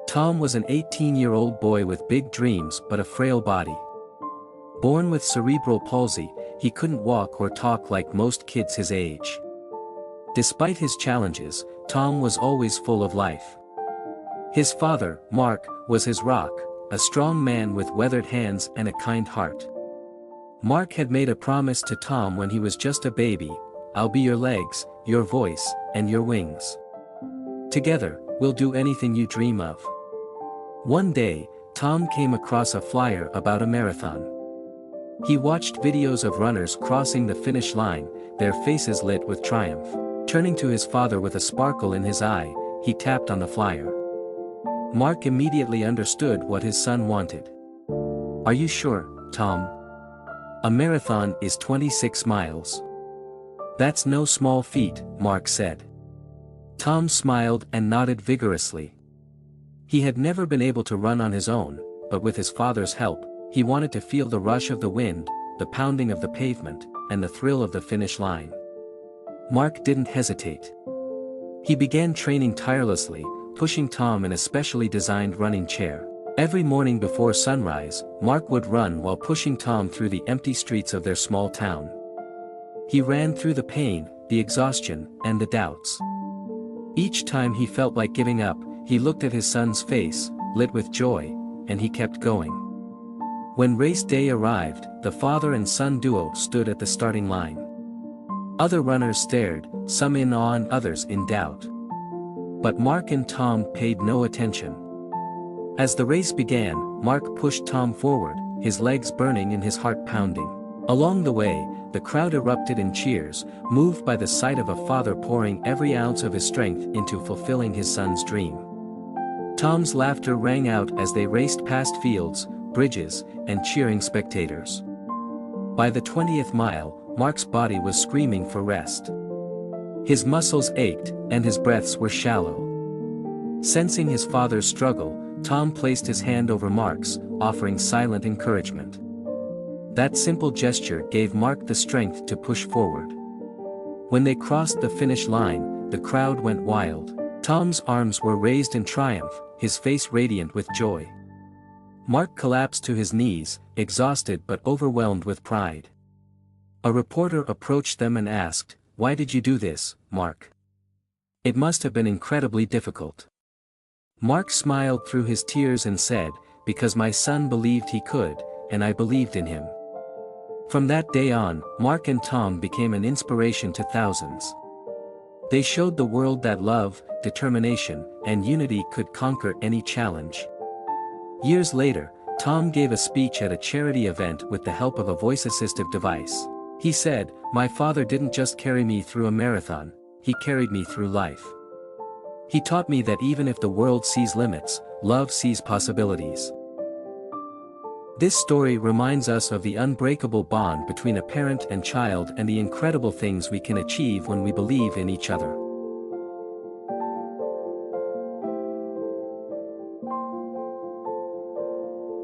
Tom was an 18-year-old boy with big dreams but a frail body. Born with cerebral palsy, he couldn't walk or talk like most kids his age. Despite his challenges, Tom was always full of life. His father, Mark, was his rock, a strong man with weathered hands and a kind heart. Mark had made a promise to Tom when he was just a baby: "I'll be your legs, your voice, and your wings. Together, we'll do anything you dream of." One day, Tom came across a flyer about a marathon. He watched videos of runners crossing the finish line, their faces lit with triumph. Turning to his father with a sparkle in his eye, he tapped on the flyer. Mark immediately understood what his son wanted. "Are you sure, Tom? A marathon is 26 miles. That's no small feat," Mark said. Tom smiled and nodded vigorously. He had never been able to run on his own, but with his father's help, he wanted to feel the rush of the wind, the pounding of the pavement, and the thrill of the finish line. Mark didn't hesitate. He began training tirelessly, pushing Tom in a specially designed running chair. Every morning before sunrise, Mark would run while pushing Tom through the empty streets of their small town. He ran through the pain, the exhaustion, and the doubts. Each time he felt like giving up, he looked at his son's face, lit with joy, and he kept going. When race day arrived, the father and son duo stood at the starting line. Other runners stared, some in awe and others in doubt. But Mark and Tom paid no attention. As the race began, Mark pushed Tom forward, his legs burning and his heart pounding. Along the way, the crowd erupted in cheers, moved by the sight of a father pouring every ounce of his strength into fulfilling his son's dream. Tom's laughter rang out as they raced past fields, bridges, and cheering spectators. By the 20th mile, Mark's body was screaming for rest. His muscles ached, and his breaths were shallow. Sensing his father's struggle, Tom placed his hand over Mark's, offering silent encouragement. That simple gesture gave Mark the strength to push forward. When they crossed the finish line, the crowd went wild. Tom's arms were raised in triumph, his face radiant with joy. Mark collapsed to his knees, exhausted but overwhelmed with pride. A reporter approached them and asked, "Why did you do this, Mark? It must have been incredibly difficult." Mark smiled through his tears and said, "Because my son believed he could, and I believed in him." From that day on, Mark and Tom became an inspiration to thousands. They showed the world that love, determination, and unity could conquer any challenge. Years later, Tom gave a speech at a charity event with the help of a voice-assistive device. He said, "My father didn't just carry me through a marathon, he carried me through life. He taught me that even if the world sees limits, love sees possibilities." This story reminds us of the unbreakable bond between a parent and child and the incredible things we can achieve when we believe in each other.